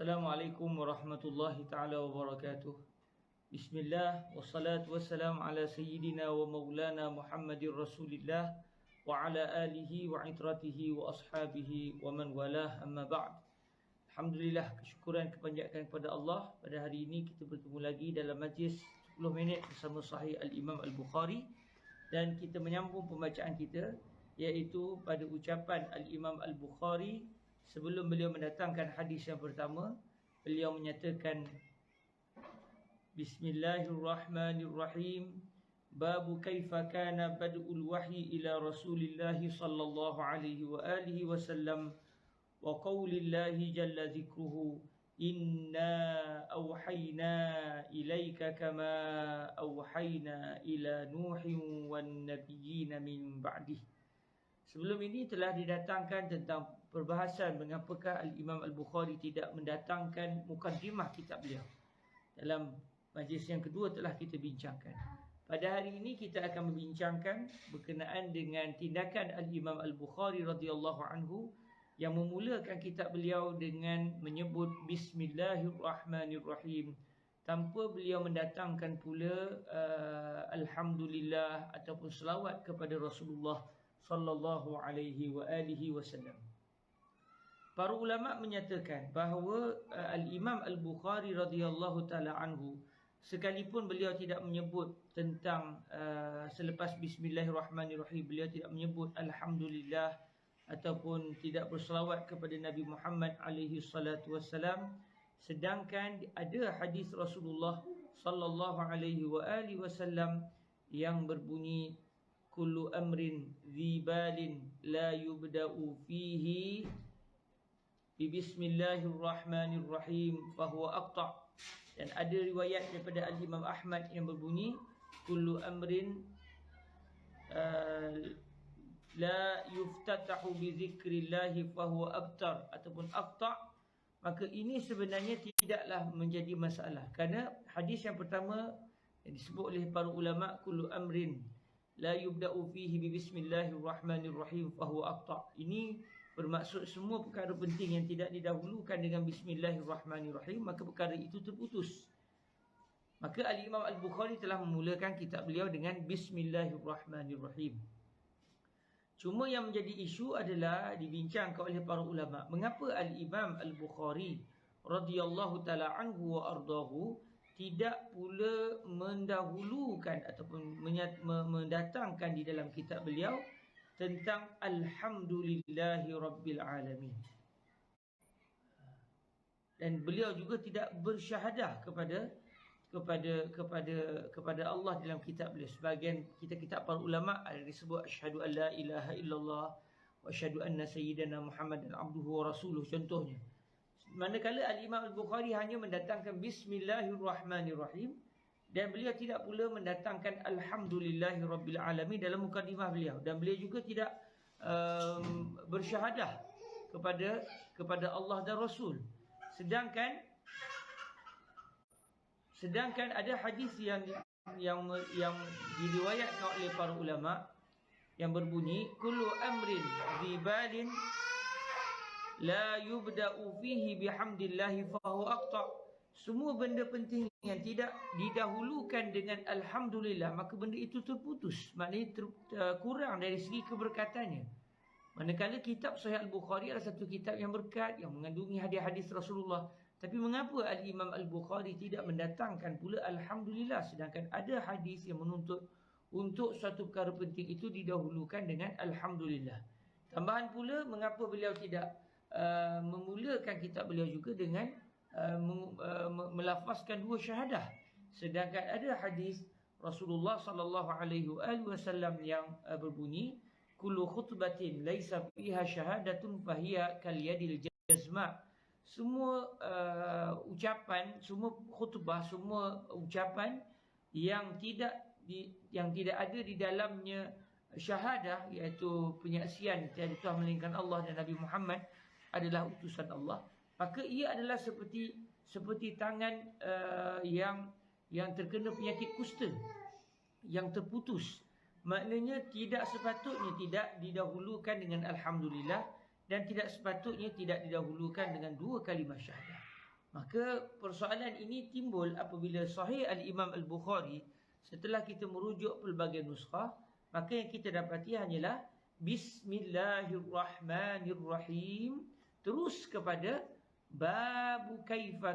Assalamualaikum warahmatullahi ta'ala wabarakatuh. Bismillah, wassalatu wassalamu ala sayyidina wa maulana Muhammadir Rasulillah wa ala alihi wa itratihi wa ashabihi wa man walah, amma ba'd. Alhamdulillah, kesyukuran kepanjatkan kepada Allah. Pada hari ini kita bertemu lagi dalam majlis 10 minit bersama Sahih Al-Imam Al-Bukhari. Dan kita menyambung pembacaan kita, iaitu pada ucapan Al-Imam Al-Bukhari. Sebelum beliau mendatangkan hadis yang pertama, beliau menyatakan Bismillahirrahmanirrahim. Babu kaifa kana bad'ul wahyi ila Rasulillah sallallahu alaihi wa alihi wasallam wa qaulillahi jalla dzikruhu inna awhayna ilaika kama awhayna ila nuhin wan nabiyyin min ba'dih. Sebelum ini telah didatangkan tentang perbahasan mengapakah Al-Imam Al-Bukhari tidak mendatangkan mukaddimah kitab beliau. Dalam majlis yang kedua telah kita bincangkan. Pada hari ini kita akan membincangkan berkenaan dengan tindakan Al-Imam Al-Bukhari radhiyallahu anhu yang memulakan kitab beliau dengan menyebut Bismillahirrahmanirrahim, tanpa beliau mendatangkan pula Alhamdulillah ataupun selawat kepada Rasulullah sallallahu alaihi wa alihi wasallam. Para ulama menyatakan bahawa Al-Imam Al-Bukhari radhiyallahu taala anhu, sekalipun beliau tidak menyebut tentang selepas Bismillahirrahmanirrahim, beliau tidak menyebut Alhamdulillah ataupun tidak berselawat kepada Nabi Muhammad alaihi salatu wasallam, sedangkan ada hadis Rasulullah sallallahu alaihi wa alihi wasallam yang berbunyi kullu amrin dzibalin la yubda'u fihi bi bismillahirrahmanirrahim fahuwa aqta'. Dan ada riwayat daripada Al-Imam Ahmad yang berbunyi kullu amrin la yuftatahu bi dzikrillahi fahuwa abtar ataupun aqta'. Maka ini sebenarnya tidaklah menjadi masalah, kerana hadis yang pertama yang disebut oleh para ulama kullu amrin la yubda'u fihi bi bismillahirrahmanirrahim fahuwa aqta', ini bermaksud semua perkara penting yang tidak didahulukan dengan bismillahirrahmanirrahim, maka perkara itu terputus. Maka Al-Imam Al-Bukhari telah memulakan kitab beliau dengan bismillahirrahmanirrahim. Cuma yang menjadi isu adalah dibincangkan oleh para ulama, mengapa Al-Imam Al-Bukhari radhiyallahu taala anhu wa ardahu tidak pula mendahulukan ataupun mendatangkan di dalam kitab beliau tentang Alhamdulillahi Rabbil Alamin. Dan beliau juga tidak bersyahadah kepada Allah dalam kitab beliau. Sebahagian kitab para ulama ada disebut asyhadu an la ilaha illallah wa asyhadu anna sayyidana Muhammadan abduhu wa rasuluh, contohnya. Manakala Al-Imam Al-Bukhari hanya mendatangkan Bismillahirrahmanirrahim, dan beliau tidak pula mendatangkan Alhamdulillahi Rabbil Alamin dalam mukadimah beliau, dan beliau juga tidak bersyahadah kepada Allah dan Rasul. Sedangkan ada hadis yang diriwayatkan oleh para ulama yang berbunyi kullu amrin dzibalin la yubda'u fihi bihamdillahi fahuwa aqta'. Semua benda penting yang tidak didahulukan dengan Alhamdulillah, maka benda itu terputus, maknanya kurang dari segi keberkatannya. Manakala kitab Sahih Al-Bukhari adalah satu kitab yang berkat, yang mengandungi hadis-hadis Rasulullah. Tapi mengapa Al-Imam Al-Bukhari tidak mendatangkan pula Alhamdulillah, sedangkan ada hadis yang menuntut untuk suatu perkara penting itu didahulukan dengan Alhamdulillah. Tambahan pula, mengapa beliau tidak memulakan kitab beliau juga dengan melafazkan dua syahadah, sedangkan ada hadis Rasulullah sallallahu alaihi wasallam yang berbunyi kullu khutbatin laisa fiha syahadatun fahiya kal yadil jazma. Semua ucapan, semua khutbah, semua ucapan yang tidak ada di dalamnya syahadah, iaitu penyaksian tiada Tuhan melainkan Allah dan Nabi Muhammad adalah utusan Allah, maka ia adalah seperti tangan yang terkena penyakit kusta, yang terputus. Maknanya tidak sepatutnya tidak didahulukan dengan Alhamdulillah, dan tidak sepatutnya tidak didahulukan dengan dua kalimah syahadah. Maka persoalan ini timbul apabila Sahih Al-Imam Al-Bukhari, setelah kita merujuk pelbagai nuskah, maka yang kita dapati hanyalah Bismillahirrahmanirrahim, terus kepada babu kaifa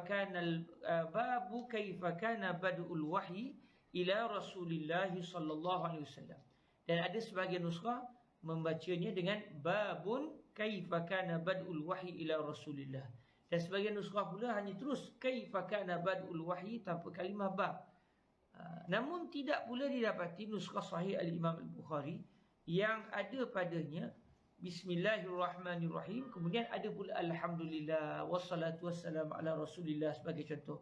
kana badul wahyi ila Rasulillah sallallahu alaihi wasallam. Dan ada sebahagian nuskah membacanya dengan babun kaifa kana badul wahyi ila Rasulillah. Dan sebahagian nuskah pula hanya terus kaifa kana badul wahyi tanpa kalimah bab. Namun tidak pula didapati nuskah Sahih Al-Imam Al-Bukhari yang ada padanya Bismillahirrahmanirrahim, kemudian ada pula Alhamdulillah wassalatu wassalamu ala Rasulillah sebagai contoh.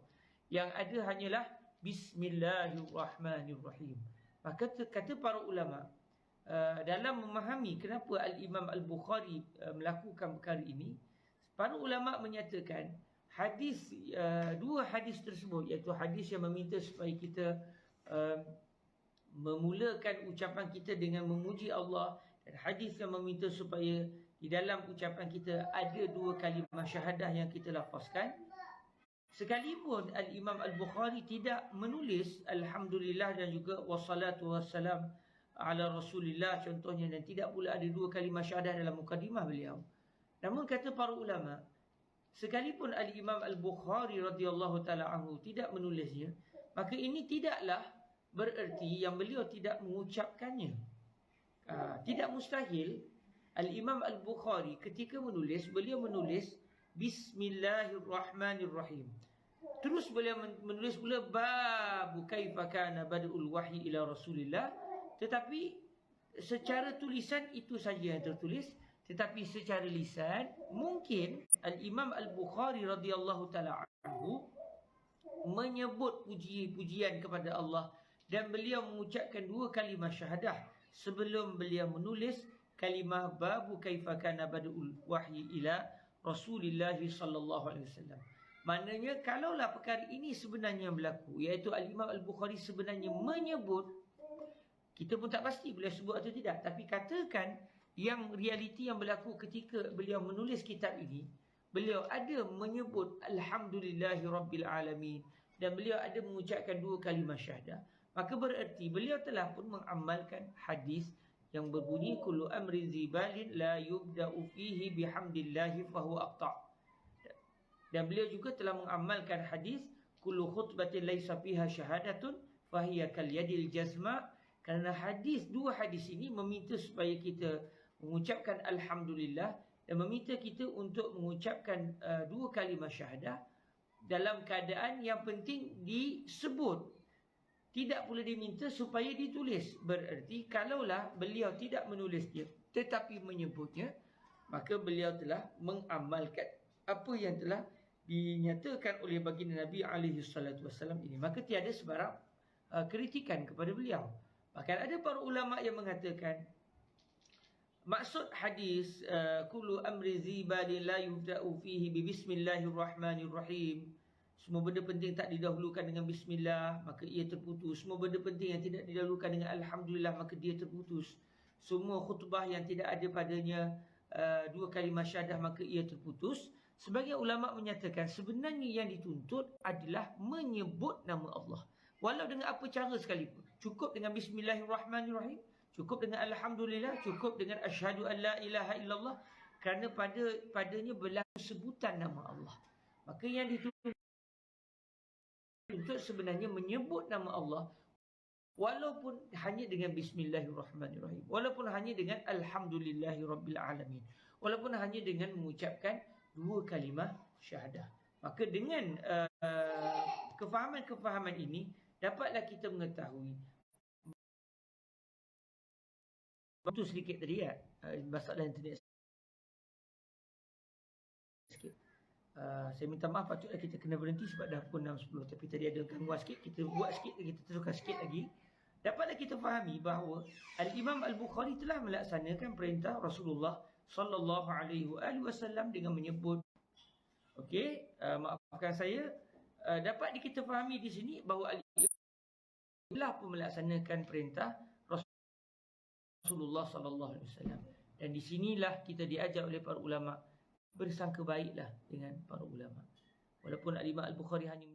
Yang ada hanyalah Bismillahirrahmanirrahim. Maka kata para ulama, dalam memahami kenapa Al-Imam Al-Bukhari melakukan perkara ini, para ulama menyatakan hadis, dua hadis tersebut, iaitu hadis yang meminta supaya kita memulakan ucapan kita dengan memuji Allah, dan hadis yang meminta supaya di dalam ucapan kita ada dua kalimah syahadah yang kita lafazkan. Sekalipun Al-Imam Al-Bukhari tidak menulis Alhamdulillah dan juga wassalatu wassalam ala Rasulillah contohnya, dan tidak pula ada dua kalimah syahadah dalam mukadimah beliau. Namun kata para ulama, sekalipun Al-Imam Al-Bukhari radhiyallahu ta'ala anhu tidak menulisnya, maka ini tidaklah bererti yang beliau tidak mengucapkannya. Tidak mustahil Al-Imam Al-Bukhari ketika menulis, beliau menulis Bismillahirrahmanirrahim. Terus beliau menulis pula babu kaifa kana badul wahyi ila Rasulillah. Tetapi secara tulisan itu saja yang tertulis. Tetapi secara lisan, mungkin Al-Imam Al-Bukhari radhiyallahu ta'ala anhu menyebut puji-pujian kepada Allah, dan beliau mengucapkan dua kalimah syahadah sebelum beliau menulis kalimah babu kaifa kana badul wahyi ila Rasulillah sallallahu alaihi wasallam. Maknanya kalaulah perkara ini sebenarnya berlaku, iaitu Al-Imam Al-Bukhari sebenarnya menyebut, kita pun tak pasti boleh sebut atau tidak, tapi katakan yang realiti yang berlaku ketika beliau menulis kitab ini, beliau ada menyebut Alhamdulillahi Rabbil Alamin, dan beliau ada mengucapkan dua kalimah syahadah, maka bererti beliau telah pun mengamalkan hadis yang berbunyi kullu amrin zibalin la yubda'u fihi bihamdillahi fahuwa aqta'. Dan beliau juga telah mengamalkan hadis kullu khutbatin laisa fiha syahadatun fahiya kal yadil jazma. Kerana hadis, dua hadis ini meminta supaya kita mengucapkan Alhamdulillah dan meminta kita untuk mengucapkan dua kalimah syahadah dalam keadaan yang penting disebut. Tidak pula diminta supaya ditulis. Bererti kalaulah beliau tidak menulis dia tetapi menyebutnya, maka beliau telah mengamalkan apa yang telah dinyatakan oleh baginda Nabi SAW ini. Maka tiada sebarang kritikan kepada beliau. Bahkan ada para ulama yang mengatakan maksud hadis kullu amri zibalin la yubda'u fihi bi bismillahirrahmanirrahim, semua benda penting tak didahulukan dengan bismillah, maka ia terputus. Semua benda penting yang tidak didahulukan dengan alhamdulillah, maka dia terputus. Semua khutbah yang tidak ada padanya dua kalimah syahadah, maka ia terputus. Sebagian ulama menyatakan sebenarnya yang dituntut adalah menyebut nama Allah, walau dengan apa cara sekalipun. Cukup dengan bismillahirrahmanirrahim, cukup dengan alhamdulillah, cukup dengan asyhadu an la ilaha illallah, kerana padanya berlaku sebutan nama Allah. Maka yang dituntut sebenarnya menyebut nama Allah, walaupun hanya dengan bismillahirrahmanirrahim, walaupun hanya dengan alhamdulillahirabbil alamin, walaupun hanya dengan mengucapkan dua kalimah syahadah. Maka dengan kefahaman-kefahaman ini dapatlah kita mengetahui. Itu sedikit tadi ya, masalah internet sikit. Saya minta maaf, patutlah kita kena berhenti sebab dah pukul 6.10. Tapi tadi ada gangguan sikit, kita buat sikit, kita teruskan sikit lagi. Dapatlah kita fahami bahawa Al-Imam Al-Bukhari telah melaksanakan perintah Rasulullah sallallahu alaihi wasallam dengan menyebut, okey, maafkan saya, dapat kita fahami di sini bahawa Al-Imam telah pun melaksanakan perintah Rasulullah sallallahu alaihi wasallam. Dan di sinilah kita diajar oleh para ulama, bersangka baiklah dengan para ulama. Walaupun Al-Imam Al-Bukhari hanya